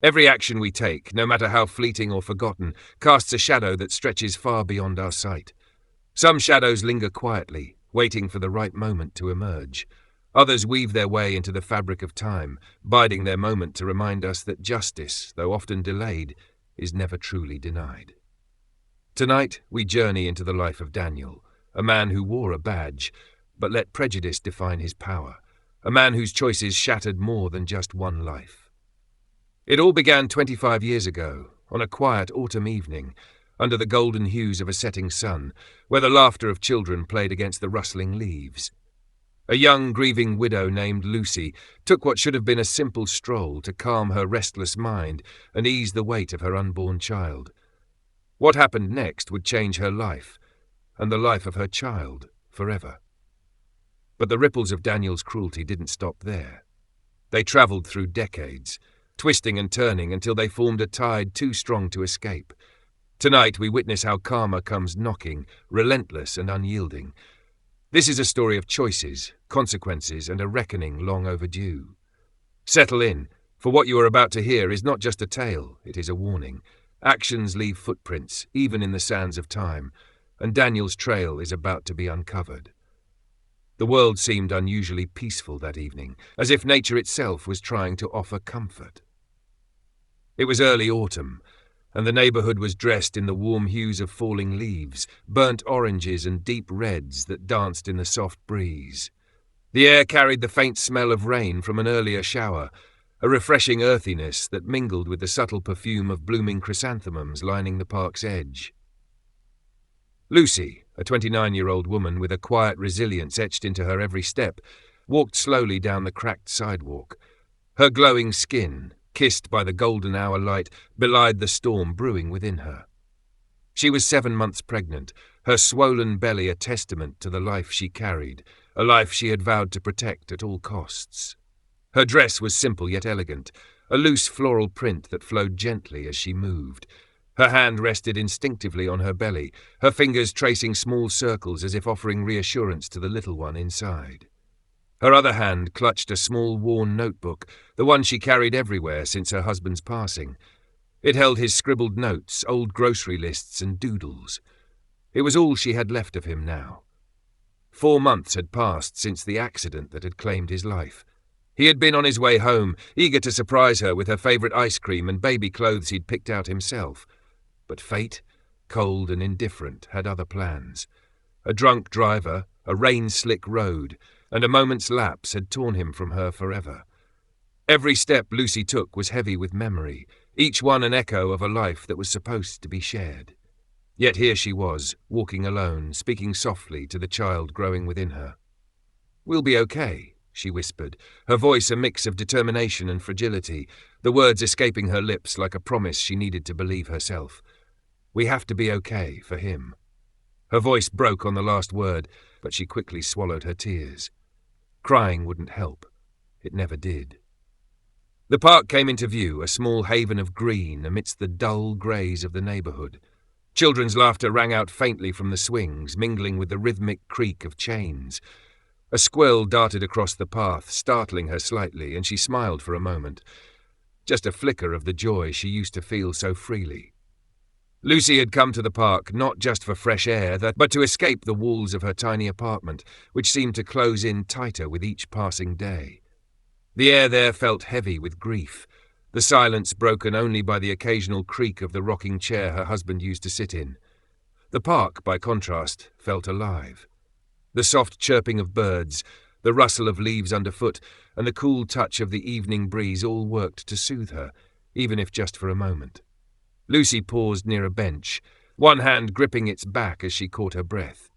Every action we take, no matter how fleeting or forgotten, casts a shadow that stretches far beyond our sight. Some shadows linger quietly, waiting for the right moment to emerge. Others weave their way into the fabric of time, biding their moment to remind us that justice, though often delayed, is never truly denied. Tonight, we journey into the life of Daniel, a man who wore a badge, but let prejudice define his power, a man whose choices shattered more than just one life. It all began 25 years ago, on a quiet autumn evening, under the golden hues of a setting sun, where the laughter of children played against the rustling leaves. A young, grieving widow named Lucy took what should have been a simple stroll to calm her restless mind and ease the weight of her unborn child. What happened next would change her life, and the life of her child, forever. But the ripples of Daniel's cruelty didn't stop there. They travelled through decades, twisting and turning until they formed a tide too strong to escape. Tonight we witness how karma comes knocking, relentless and unyielding. This is a story of choices, consequences, and a reckoning long overdue. Settle in, for what you are about to hear is not just a tale, it is a warning. Actions leave footprints, even in the sands of time, and Daniel's trail is about to be uncovered. The world seemed unusually peaceful that evening, as if nature itself was trying to offer comfort. It was early autumn, and the neighbourhood was dressed in the warm hues of falling leaves, burnt oranges and deep reds that danced in the soft breeze. The air carried the faint smell of rain from an earlier shower, a refreshing earthiness that mingled with the subtle perfume of blooming chrysanthemums lining the park's edge. Lucy, a 29-year-old woman with a quiet resilience etched into her every step, walked slowly down the cracked sidewalk. Her glowing skin, kissed by the golden hour light, belied the storm brewing within her. She was 7 months pregnant, her swollen belly a testament to the life she carried, a life she had vowed to protect at all costs. Her dress was simple yet elegant, a loose floral print that flowed gently as she moved. Her hand rested instinctively on her belly, her fingers tracing small circles as if offering reassurance to the little one inside. Her other hand clutched a small worn notebook, the one she carried everywhere since her husband's passing. It held his scribbled notes, old grocery lists and doodles. It was all she had left of him now. 4 months had passed since the accident that had claimed his life. He had been on his way home, eager to surprise her with her favourite ice cream and baby clothes he'd picked out himself. But fate, cold and indifferent, had other plans. A drunk driver, a rain-slick road, and a moment's lapse had torn him from her forever. Every step Lucy took was heavy with memory, each one an echo of a life that was supposed to be shared. Yet here she was, walking alone, speaking softly to the child growing within her. "We'll be okay," she whispered, her voice a mix of determination and fragility, the words escaping her lips like a promise she needed to believe herself. "We have to be okay for him." Her voice broke on the last word, but she quickly swallowed her tears. Crying wouldn't help. It never did. The park came into view, a small haven of green amidst the dull greys of the neighbourhood. Children's laughter rang out faintly from the swings, mingling with the rhythmic creak of chains. A squirrel darted across the path, startling her slightly, and she smiled for a moment. Just a flicker of the joy she used to feel so freely. Lucy had come to the park not just for fresh air, but to escape the walls of her tiny apartment, which seemed to close in tighter with each passing day. The air there felt heavy with grief, the silence broken only by the occasional creak of the rocking chair her husband used to sit in. The park, by contrast, felt alive. The soft chirping of birds, the rustle of leaves underfoot, and the cool touch of the evening breeze all worked to soothe her, even if just for a moment. Lucy paused near a bench, one hand gripping its back as she caught her breath.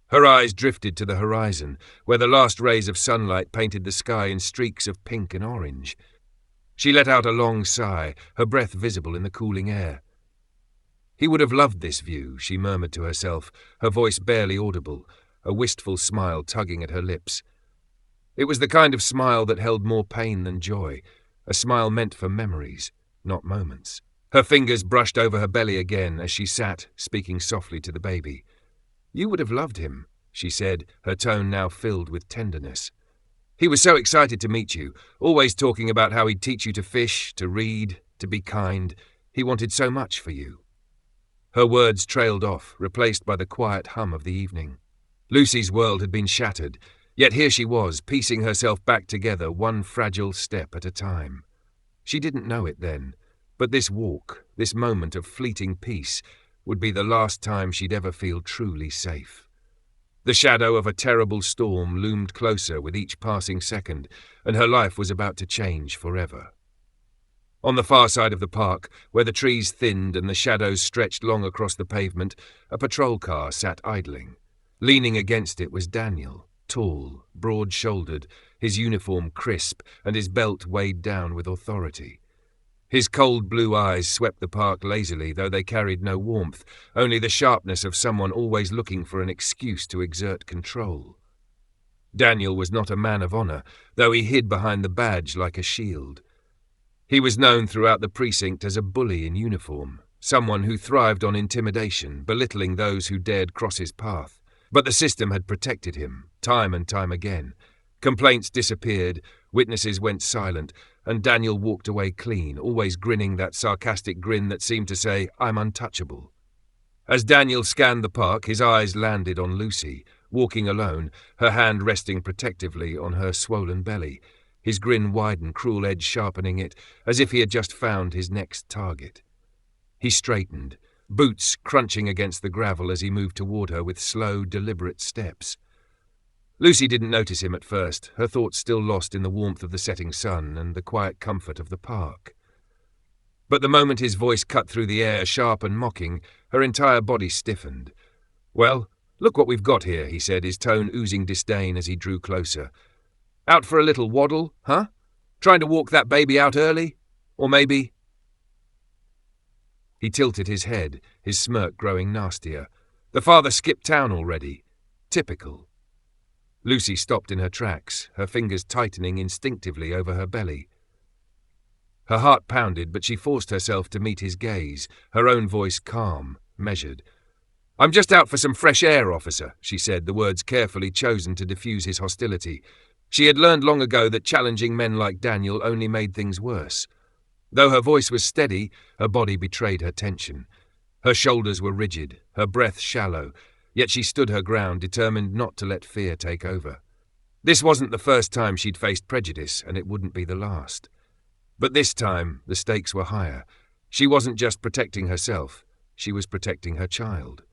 Her eyes drifted to the horizon, where the last rays of sunlight painted the sky in streaks of pink and orange. She let out a long sigh, her breath visible in the cooling air. He would have loved this view, she murmured to herself, her voice barely audible, a wistful smile tugging at her lips. It was the kind of smile that held more pain than joy, a smile meant for memories, not moments. Her fingers brushed over her belly again as she sat, speaking softly to the baby. "You would have loved him," she said, her tone now filled with tenderness. "He was so excited to meet you, always talking about how he'd teach you to fish, to read, to be kind. He wanted so much for you." Her words trailed off, replaced by the quiet hum of the evening. Lucy's world had been shattered, yet here she was, piecing herself back together one fragile step at a time. She didn't know it then, but this walk, this moment of fleeting peace, would be the last time she'd ever feel truly safe. The shadow of a terrible storm loomed closer with each passing second, and her life was about to change forever. On the far side of the park, where the trees thinned and the shadows stretched long across the pavement, a patrol car sat idling. Leaning against it was Daniel, tall, broad-shouldered, his uniform crisp and his belt weighed down with authority. His cold blue eyes swept the park lazily, though they carried no warmth, only the sharpness of someone always looking for an excuse to exert control. Daniel was not a man of honor, though he hid behind the badge like a shield. He was known throughout the precinct as a bully in uniform, someone who thrived on intimidation, belittling those who dared cross his path. But the system had protected him, time and time again. Complaints disappeared, witnesses went silent, and Daniel walked away clean, always grinning that sarcastic grin that seemed to say, "I'm untouchable." As Daniel scanned the park, his eyes landed on Lucy, walking alone, her hand resting protectively on her swollen belly. His grin widened, cruel edge sharpening it, as if he had just found his next target. He straightened, boots crunching against the gravel as he moved toward her with slow, deliberate steps. Lucy didn't notice him at first, her thoughts still lost in the warmth of the setting sun and the quiet comfort of the park. But the moment his voice cut through the air, sharp and mocking, her entire body stiffened. "Well, look what we've got here," he said, his tone oozing disdain as he drew closer. "Out for a little waddle, huh? Trying to walk that baby out early? Or maybe—" He tilted his head, his smirk growing nastier. "The father skipped town already. Typical." Lucy stopped in her tracks, her fingers tightening instinctively over her belly. Her heart pounded, but she forced herself to meet his gaze, her own voice calm, measured. "I'm just out for some fresh air, officer," she said, the words carefully chosen to diffuse his hostility. She had learned long ago that challenging men like Daniel only made things worse. Though her voice was steady, her body betrayed her tension. Her shoulders were rigid, her breath shallow, yet she stood her ground, determined not to let fear take over. This wasn't the first time she'd faced prejudice, and it wouldn't be the last. But this time, the stakes were higher. She wasn't just protecting herself, she was protecting her child.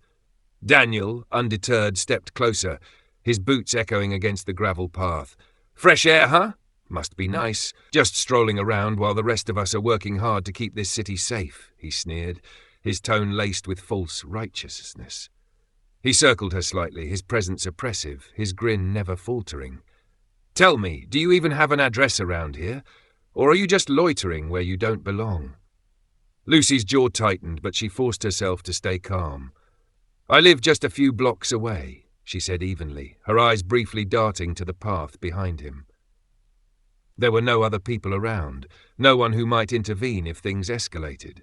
Daniel, undeterred, stepped closer, his boots echoing against the gravel path. "Fresh air, huh? Must be nice. Just strolling around while the rest of us are working hard to keep this city safe," he sneered, his tone laced with false righteousness. He circled her slightly, his presence oppressive, his grin never faltering. "Tell me, do you even have an address around here? Or are you just loitering where you don't belong?" Lucy's jaw tightened, but she forced herself to stay calm. "I live just a few blocks away," she said evenly, her eyes briefly darting to the path behind him. There were no other people around, no one who might intervene if things escalated.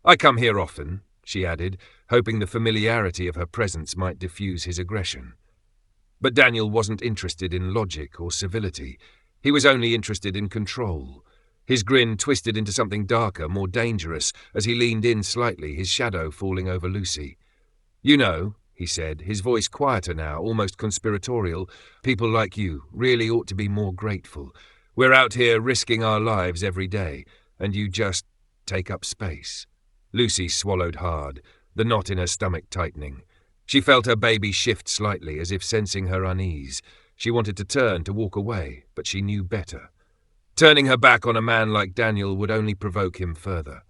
"I come here often," she added, hoping the familiarity of her presence might diffuse his aggression. But Daniel wasn't interested in logic or civility. He was only interested in control. His grin twisted into something darker, more dangerous, as he leaned in slightly, his shadow falling over Lucy. "You know," he said, his voice quieter now, almost conspiratorial, "people like you really ought to be more grateful. We're out here risking our lives every day, and you just take up space." Lucy swallowed hard, the knot in her stomach tightening. She felt her baby shift slightly, as if sensing her unease. She wanted to turn, to walk away, but she knew better. Turning her back on a man like Daniel would only provoke him further.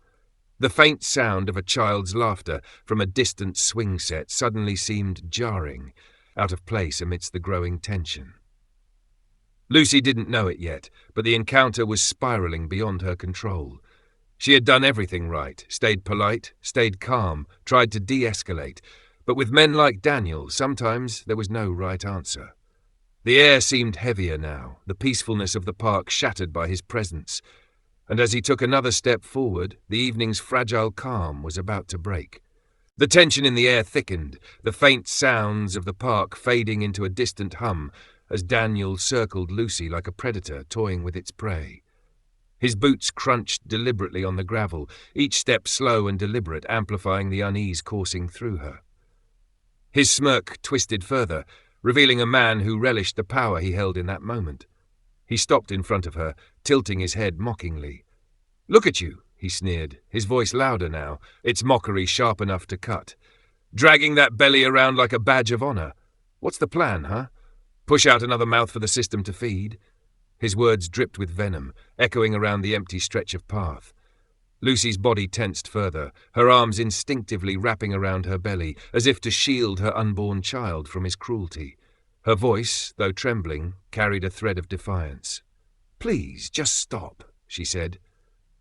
The faint sound of a child's laughter from a distant swing set suddenly seemed jarring, out of place amidst the growing tension. Lucy didn't know it yet, but the encounter was spiraling beyond her control. She had done everything right, stayed polite, stayed calm, tried to de-escalate, but with men like Daniel, sometimes there was no right answer. The air seemed heavier now, the peacefulness of the park shattered by his presence, and as he took another step forward, the evening's fragile calm was about to break. The tension in the air thickened, the faint sounds of the park fading into a distant hum as Daniel circled Lucy like a predator toying with its prey. His boots crunched deliberately on the gravel, each step slow and deliberate, amplifying the unease coursing through her. His smirk twisted further, revealing a man who relished the power he held in that moment. He stopped in front of her, tilting his head mockingly. "Look at you," he sneered, his voice louder now, its mockery sharp enough to cut. "Dragging that belly around like a badge of honor. What's the plan, huh? Push out another mouth for the system to feed?" His words dripped with venom, echoing around the empty stretch of path. Lucy's body tensed further, her arms instinctively wrapping around her belly, as if to shield her unborn child from his cruelty. Her voice, though trembling, carried a thread of defiance. "Please, just stop," she said.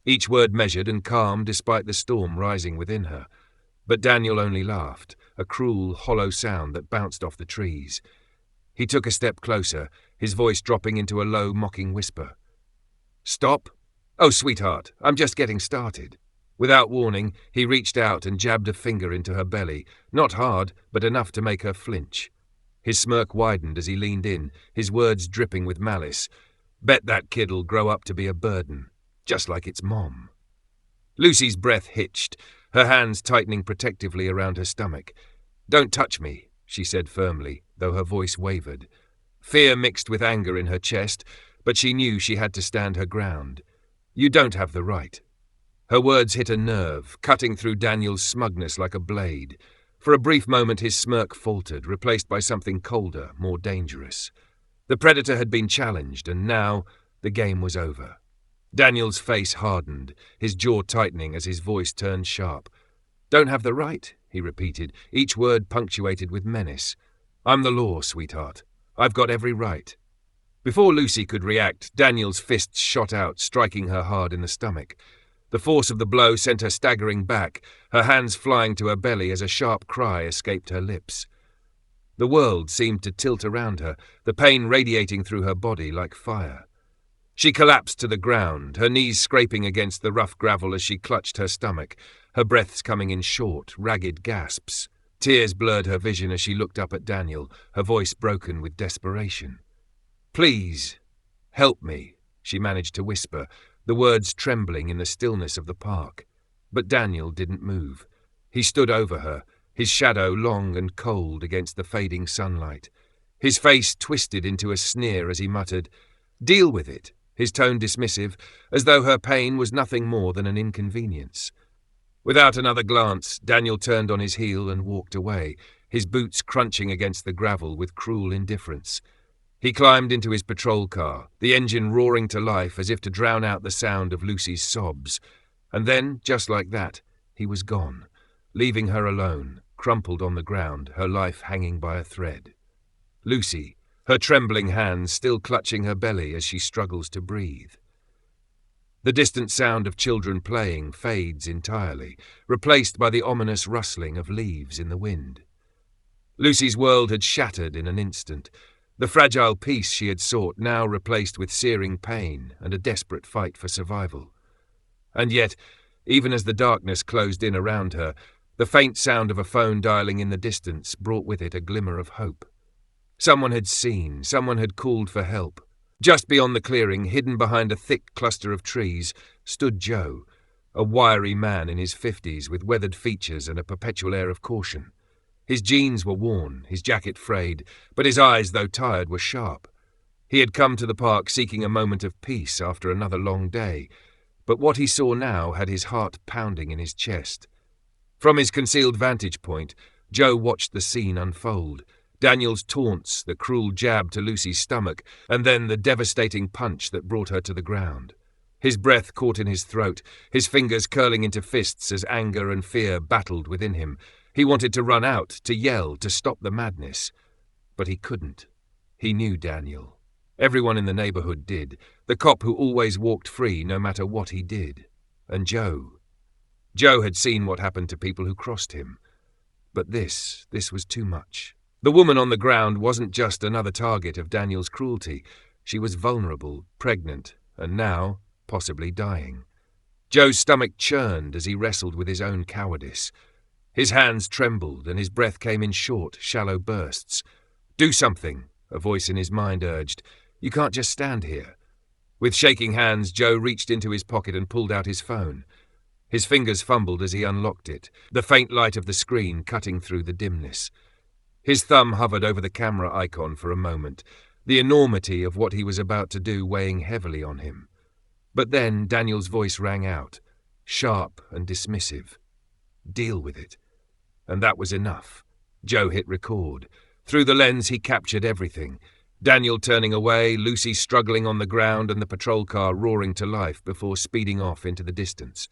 Each word measured and calm despite the storm rising within her. But Daniel only laughed, a cruel, hollow sound that bounced off the trees. He took a step closer, his voice dropping into a low, mocking whisper. "Stop? Oh, sweetheart, I'm just getting started." Without warning, he reached out and jabbed a finger into her belly, not hard, but enough to make her flinch. His smirk widened as he leaned in, his words dripping with malice. "Bet that kid'll grow up to be a burden, just like its mom." Lucy's breath hitched, her hands tightening protectively around her stomach. "Don't touch me," she said firmly, though her voice wavered. Fear mixed with anger in her chest, but she knew she had to stand her ground. "You don't have the right." Her words hit a nerve, cutting through Daniel's smugness like a blade. For a brief moment his smirk faltered, replaced by something colder, more dangerous. The predator had been challenged, and now the game was over. Daniel's face hardened, his jaw tightening as his voice turned sharp. "Don't have the right," he repeated, each word punctuated with menace. "I'm the law, sweetheart. I've got every right." Before Lucy could react, Daniel's fists shot out, striking her hard in the stomach. The force of the blow sent her staggering back, her hands flying to her belly as a sharp cry escaped her lips. The world seemed to tilt around her, the pain radiating through her body like fire. She collapsed to the ground, her knees scraping against the rough gravel as she clutched her stomach, her breaths coming in short, ragged gasps. Tears blurred her vision as she looked up at Daniel, her voice broken with desperation. "Please, help me," she managed to whisper, the words trembling in the stillness of the park. But Daniel didn't move. He stood over her, his shadow long and cold against the fading sunlight. His face twisted into a sneer as he muttered, "Deal with it," his tone dismissive, as though her pain was nothing more than an inconvenience. Without another glance, Daniel turned on his heel and walked away, his boots crunching against the gravel with cruel indifference. He climbed into his patrol car, the engine roaring to life as if to drown out the sound of Lucy's sobs. And then, just like that, he was gone, leaving her alone, crumpled on the ground, her life hanging by a thread. Lucy, her trembling hands still clutching her belly as she struggles to breathe. The distant sound of children playing fades entirely, replaced by the ominous rustling of leaves in the wind. Lucy's world had shattered in an instant, the fragile peace she had sought now replaced with searing pain and a desperate fight for survival. And yet, even as the darkness closed in around her, the faint sound of a phone dialing in the distance brought with it a glimmer of hope. Someone had seen, someone had called for help. Just beyond the clearing, hidden behind a thick cluster of trees, stood Joe, a wiry man in his 50s with weathered features and a perpetual air of caution. His jeans were worn, his jacket frayed, but his eyes, though tired, were sharp. He had come to the park seeking a moment of peace after another long day, but what he saw now had his heart pounding in his chest. From his concealed vantage point, Joe watched the scene unfold. Daniel's taunts, the cruel jab to Lucy's stomach, and then the devastating punch that brought her to the ground. His breath caught in his throat, his fingers curling into fists as anger and fear battled within him. He wanted to run out, to yell, to stop the madness. But he couldn't. He knew Daniel. Everyone in the neighborhood did, the cop who always walked free no matter what he did. And Joe. Joe had seen what happened to people who crossed him. But this was too much. The woman on the ground wasn't just another target of Daniel's cruelty. She was vulnerable, pregnant, and now possibly dying. Joe's stomach churned as he wrestled with his own cowardice. His hands trembled and his breath came in short, shallow bursts. "Do something," a voice in his mind urged. "You can't just stand here." With shaking hands, Joe reached into his pocket and pulled out his phone. His fingers fumbled as he unlocked it, the faint light of the screen cutting through the dimness. His thumb hovered over the camera icon for a moment, the enormity of what he was about to do weighing heavily on him. But then Daniel's voice rang out, sharp and dismissive. Deal with it. And that was enough. Joe hit record. Through the lens he captured everything. Daniel turning away, Lucy struggling on the ground, and the patrol car roaring to life before speeding off into the distance.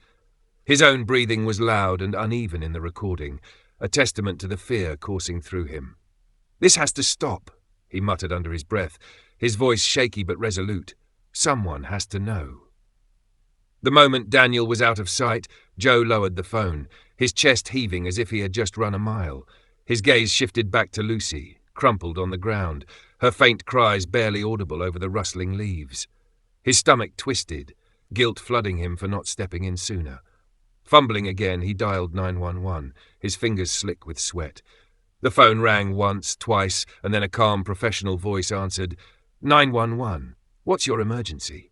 His own breathing was loud and uneven in the recording, a testament to the fear coursing through him. "This has to stop," he muttered under his breath, his voice shaky but resolute. "Someone has to know." The moment Daniel was out of sight, Joe lowered the phone, his chest heaving as if he had just run a mile. His gaze shifted back to Lucy, crumpled on the ground, her faint cries barely audible over the rustling leaves. His stomach twisted, guilt flooding him for not stepping in sooner. Fumbling again, he dialed 911, his fingers slick with sweat. The phone rang once, twice, and then a calm professional voice answered, 911, what's your emergency?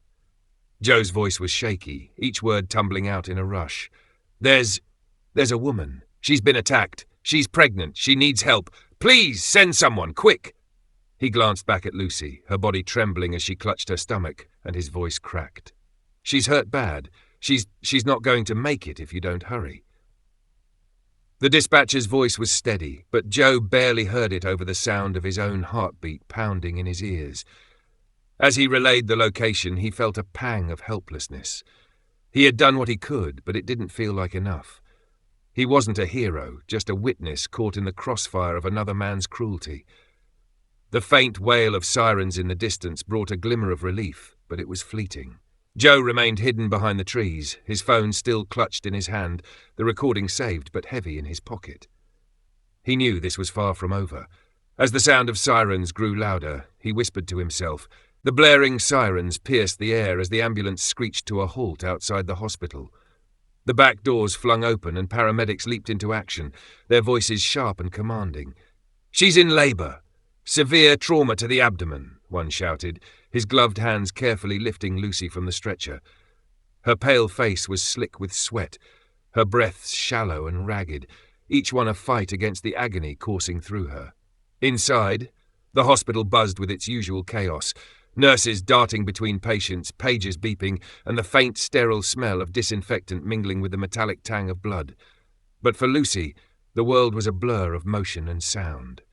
Joe's voice was shaky, each word tumbling out in a rush. There's a woman. She's been attacked. She's pregnant. She needs help. Please, send someone, quick. He glanced back at Lucy, her body trembling as she clutched her stomach, and his voice cracked. She's hurt bad. She's not going to make it if you don't hurry. The dispatcher's voice was steady, but Joe barely heard it over the sound of his own heartbeat pounding in his ears. As he relayed the location, he felt a pang of helplessness. He had done what he could, but it didn't feel like enough. He wasn't a hero, just a witness caught in the crossfire of another man's cruelty. The faint wail of sirens in the distance brought a glimmer of relief, but it was fleeting. Joe remained hidden behind the trees, his phone still clutched in his hand, the recording saved but heavy in his pocket. He knew this was far from over. As the sound of sirens grew louder, he whispered to himself. The blaring sirens pierced the air as the ambulance screeched to a halt outside the hospital. The back doors flung open and paramedics leaped into action, their voices sharp and commanding. "She's in labour. Severe trauma to the abdomen," one shouted, his gloved hands carefully lifting Lucy from the stretcher. Her pale face was slick with sweat, her breaths shallow and ragged, each one a fight against the agony coursing through her. Inside, the hospital buzzed with its usual chaos, nurses darting between patients, pagers beeping, and the faint, sterile smell of disinfectant mingling with the metallic tang of blood. But for Lucy, the world was a blur of motion and sound.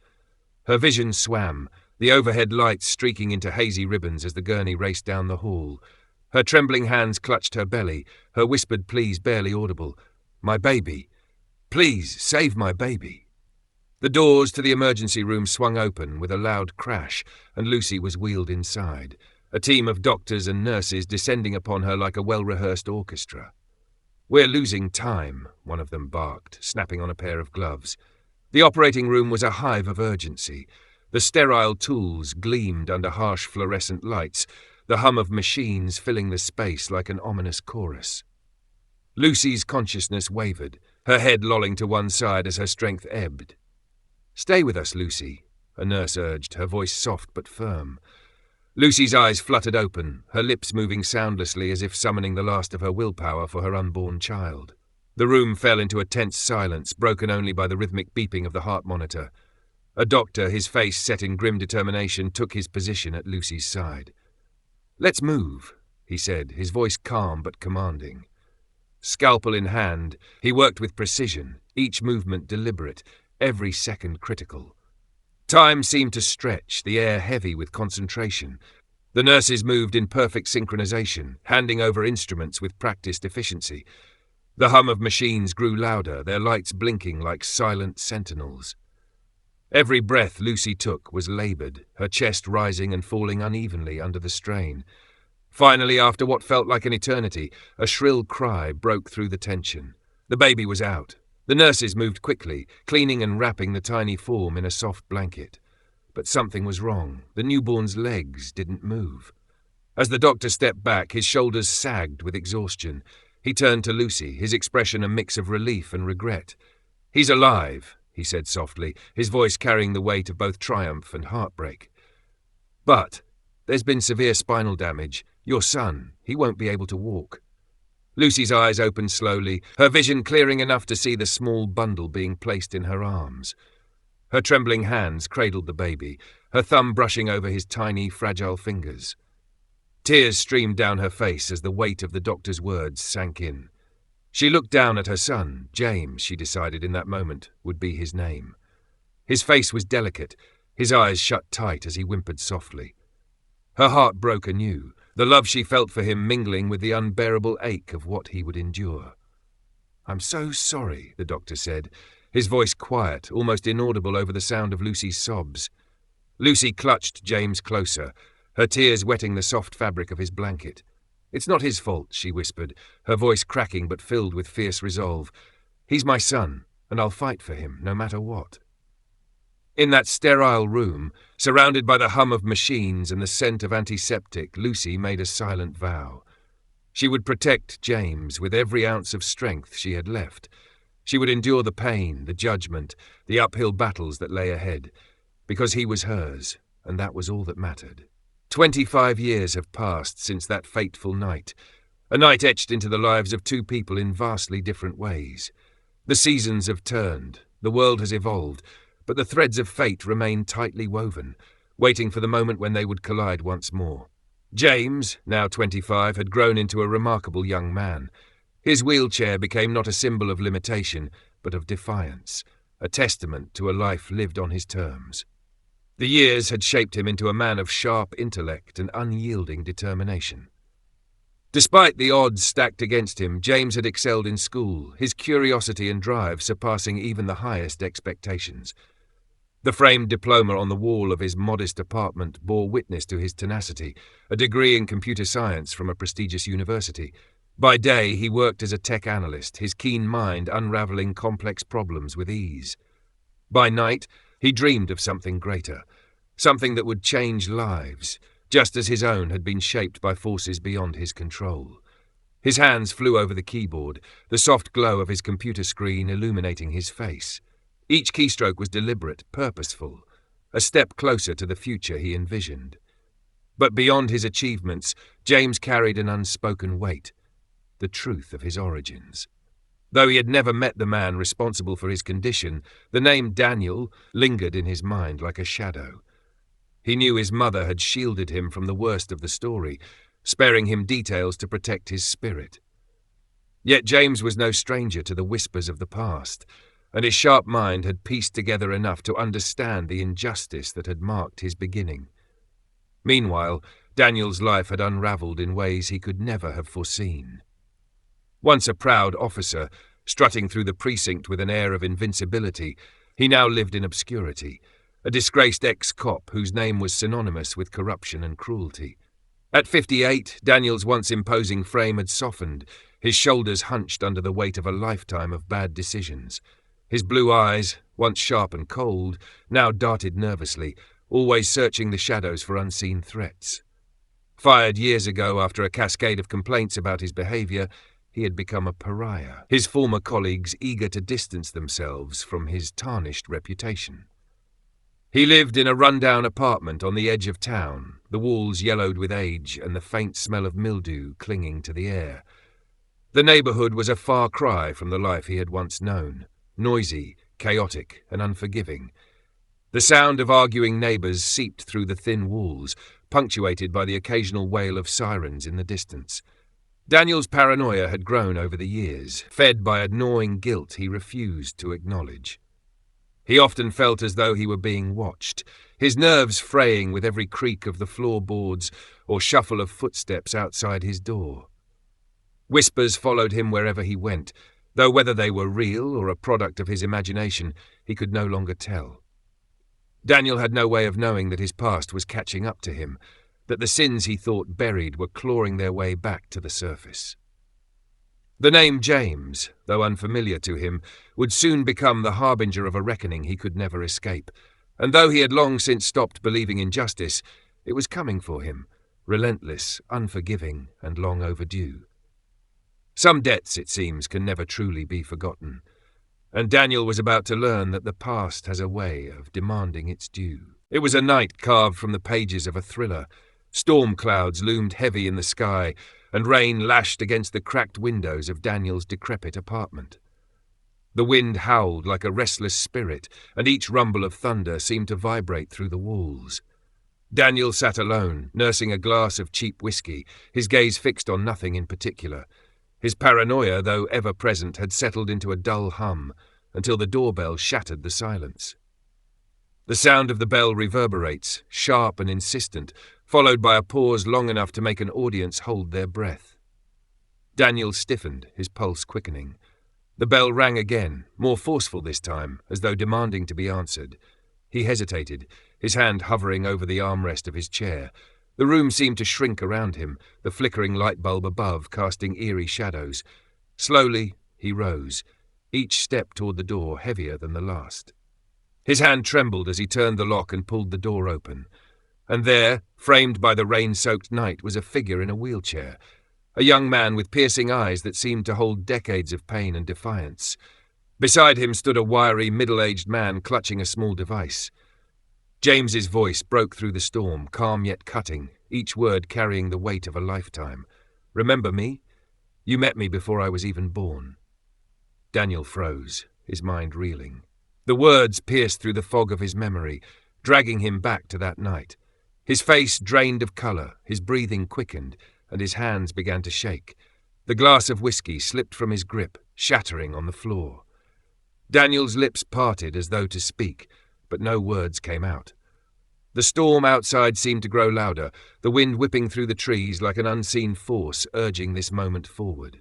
Her vision swam, the overhead lights streaking into hazy ribbons as the gurney raced down the hall. Her trembling hands clutched her belly, her whispered pleas barely audible. "My baby. Please, save my baby." The doors to the emergency room swung open with a loud crash, and Lucy was wheeled inside, a team of doctors and nurses descending upon her like a well-rehearsed orchestra. "We're losing time," one of them barked, snapping on a pair of gloves. The operating room was a hive of urgency. The sterile tools gleamed under harsh fluorescent lights, the hum of machines filling the space like an ominous chorus. Lucy's consciousness wavered, her head lolling to one side as her strength ebbed. "Stay with us, Lucy," a nurse urged, her voice soft but firm. Lucy's eyes fluttered open, her lips moving soundlessly as if summoning the last of her willpower for her unborn child. The room fell into a tense silence, broken only by the rhythmic beeping of the heart monitor. A doctor, his face set in grim determination, took his position at Lucy's side. "Let's move," he said, his voice calm but commanding. Scalpel in hand, he worked with precision, each movement deliberate, every second critical. Time seemed to stretch, the air heavy with concentration. The nurses moved in perfect synchronization, handing over instruments with practiced efficiency. The hum of machines grew louder, their lights blinking like silent sentinels. Every breath Lucy took was laboured, her chest rising and falling unevenly under the strain. Finally, after what felt like an eternity, a shrill cry broke through the tension. The baby was out. The nurses moved quickly, cleaning and wrapping the tiny form in a soft blanket. But something was wrong. The newborn's legs didn't move. As the doctor stepped back, his shoulders sagged with exhaustion. He turned to Lucy, his expression a mix of relief and regret. "He's alive," he said softly, his voice carrying the weight of both triumph and heartbreak. "But there's been severe spinal damage, Your son, he won't be able to walk." Lucy's eyes opened slowly, her vision clearing enough to see the small bundle being placed in her arms. Her trembling hands cradled the baby, her thumb brushing over his tiny, fragile fingers. Tears streamed down her face as the weight of the doctor's words sank in. She looked down at her son. James, she decided in that moment, would be his name. His face was delicate, his eyes shut tight as he whimpered softly. Her heart broke anew, the love she felt for him mingling with the unbearable ache of what he would endure. "I'm so sorry," the doctor said, his voice quiet, almost inaudible over the sound of Lucy's sobs. Lucy clutched James closer, her tears wetting the soft fabric of his blanket. "It's not his fault," she whispered, her voice cracking but filled with fierce resolve. "He's my son, and I'll fight for him, no matter what." In that sterile room, surrounded by the hum of machines and the scent of antiseptic, Lucy made a silent vow. She would protect James with every ounce of strength she had left. She would endure the pain, the judgment, the uphill battles that lay ahead, because he was hers, and that was all that mattered. 25 years have passed since that fateful night, a night etched into the lives of two people in vastly different ways. The seasons have turned, the world has evolved, but the threads of fate remain tightly woven, waiting for the moment when they would collide once more. James, now 25, had grown into a remarkable young man. His wheelchair became not a symbol of limitation, but of defiance, a testament to a life lived on his terms. The years had shaped him into a man of sharp intellect and unyielding determination. Despite the odds stacked against him, James had excelled in school, his curiosity and drive surpassing even the highest expectations. The framed diploma on the wall of his modest apartment bore witness to his tenacity, a degree in computer science from a prestigious university. By day, he worked as a tech analyst, his keen mind unraveling complex problems with ease. By night, he dreamed of something greater, something that would change lives, just as his own had been shaped by forces beyond his control. His hands flew over the keyboard, the soft glow of his computer screen illuminating his face. Each keystroke was deliberate, purposeful, a step closer to the future he envisioned. But beyond his achievements, James carried an unspoken weight, the truth of his origins. Though he had never met the man responsible for his condition, the name Daniel lingered in his mind like a shadow. He knew his mother had shielded him from the worst of the story, sparing him details to protect his spirit. Yet James was no stranger to the whispers of the past, and his sharp mind had pieced together enough to understand the injustice that had marked his beginning. Meanwhile, Daniel's life had unravelled in ways he could never have foreseen. Once a proud officer, strutting through the precinct with an air of invincibility, he now lived in obscurity, a disgraced ex-cop whose name was synonymous with corruption and cruelty. At 58, Daniel's once imposing frame had softened, his shoulders hunched under the weight of a lifetime of bad decisions. His blue eyes, once sharp and cold, now darted nervously, always searching the shadows for unseen threats. Fired years ago after a cascade of complaints about his behaviour, he had become a pariah, his former colleagues eager to distance themselves from his tarnished reputation. He lived in a run-down apartment on the edge of town, the walls yellowed with age and the faint smell of mildew clinging to the air. The neighbourhood was a far cry from the life he had once known, noisy, chaotic, and unforgiving. The sound of arguing neighbours seeped through the thin walls, punctuated by the occasional wail of sirens in the distance. Daniel's paranoia had grown over the years, fed by a gnawing guilt he refused to acknowledge. He often felt as though he were being watched, his nerves fraying with every creak of the floorboards or shuffle of footsteps outside his door. Whispers followed him wherever he went, though whether they were real or a product of his imagination, he could no longer tell. Daniel had no way of knowing that his past was catching up to him, that the sins he thought buried were clawing their way back to the surface. The name James, though unfamiliar to him, would soon become the harbinger of a reckoning he could never escape, and though he had long since stopped believing in justice, it was coming for him, relentless, unforgiving, and long overdue. Some debts, it seems, can never truly be forgotten, and Daniel was about to learn that the past has a way of demanding its due. It was a night carved from the pages of a thriller, Storm clouds loomed heavy in the sky, and rain lashed against the cracked windows of Daniel's decrepit apartment. The wind howled like a restless spirit, and each rumble of thunder seemed to vibrate through the walls. Daniel sat alone, nursing a glass of cheap whiskey, his gaze fixed on nothing in particular. His paranoia, though ever present, had settled into a dull hum, until the doorbell shattered the silence. The sound of the bell reverberates, sharp and insistent, followed by a pause long enough to make an audience hold their breath. Daniel stiffened, his pulse quickening. The bell rang again, more forceful this time, as though demanding to be answered. He hesitated, his hand hovering over the armrest of his chair. The room seemed to shrink around him, the flickering light bulb above casting eerie shadows. Slowly, he rose, each step toward the door heavier than the last. His hand trembled as he turned the lock and pulled the door open. And there, framed by the rain-soaked night, was a figure in a wheelchair, a young man with piercing eyes that seemed to hold decades of pain and defiance. Beside him stood a wiry, middle-aged man clutching a small device. James's voice broke through the storm, calm yet cutting, each word carrying the weight of a lifetime. "Remember me? You met me before I was even born." Daniel froze, his mind reeling. The words pierced through the fog of his memory, dragging him back to that night. His face drained of colour, his breathing quickened, and his hands began to shake. The glass of whiskey slipped from his grip, shattering on the floor. Daniel's lips parted as though to speak, but no words came out. The storm outside seemed to grow louder, the wind whipping through the trees like an unseen force urging this moment forward.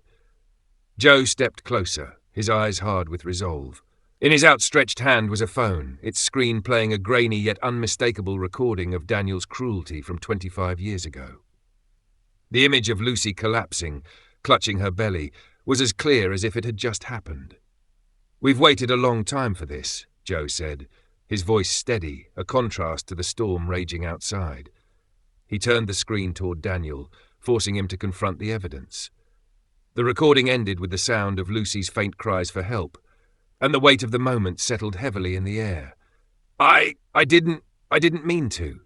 Joe stepped closer, his eyes hard with resolve. In his outstretched hand was a phone, its screen playing a grainy yet unmistakable recording of Daniel's cruelty from 25 years ago. The image of Lucy collapsing, clutching her belly, was as clear as if it had just happened. "We've waited a long time for this," Joe said, his voice steady, a contrast to the storm raging outside. He turned the screen toward Daniel, forcing him to confront the evidence. The recording ended with the sound of Lucy's faint cries for help, and the weight of the moment settled heavily in the air. I didn't mean to."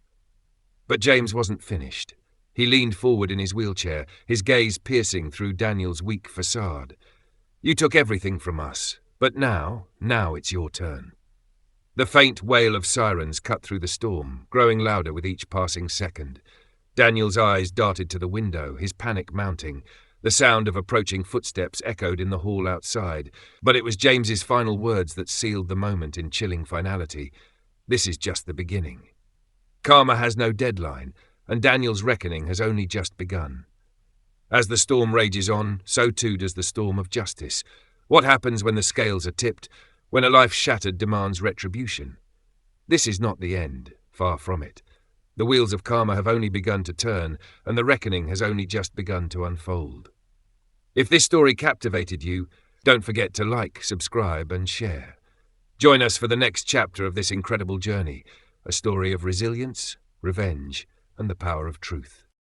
But James wasn't finished. He leaned forward in his wheelchair, his gaze piercing through Daniel's weak facade. "You took everything from us, but now it's your turn." The faint wail of sirens cut through the storm, growing louder with each passing second. Daniel's eyes darted to the window, his panic mounting. The sound of approaching footsteps echoed in the hall outside, but it was James's final words that sealed the moment in chilling finality. This is just the beginning. Karma has no deadline, and Daniel's reckoning has only just begun. As the storm rages on, so too does the storm of justice. What happens when the scales are tipped, when a life shattered demands retribution? This is not the end, far from it. The wheels of karma have only begun to turn, and the reckoning has only just begun to unfold. If this story captivated you, don't forget to like, subscribe, and share. Join us for the next chapter of this incredible journey, a story of resilience, revenge, and the power of truth.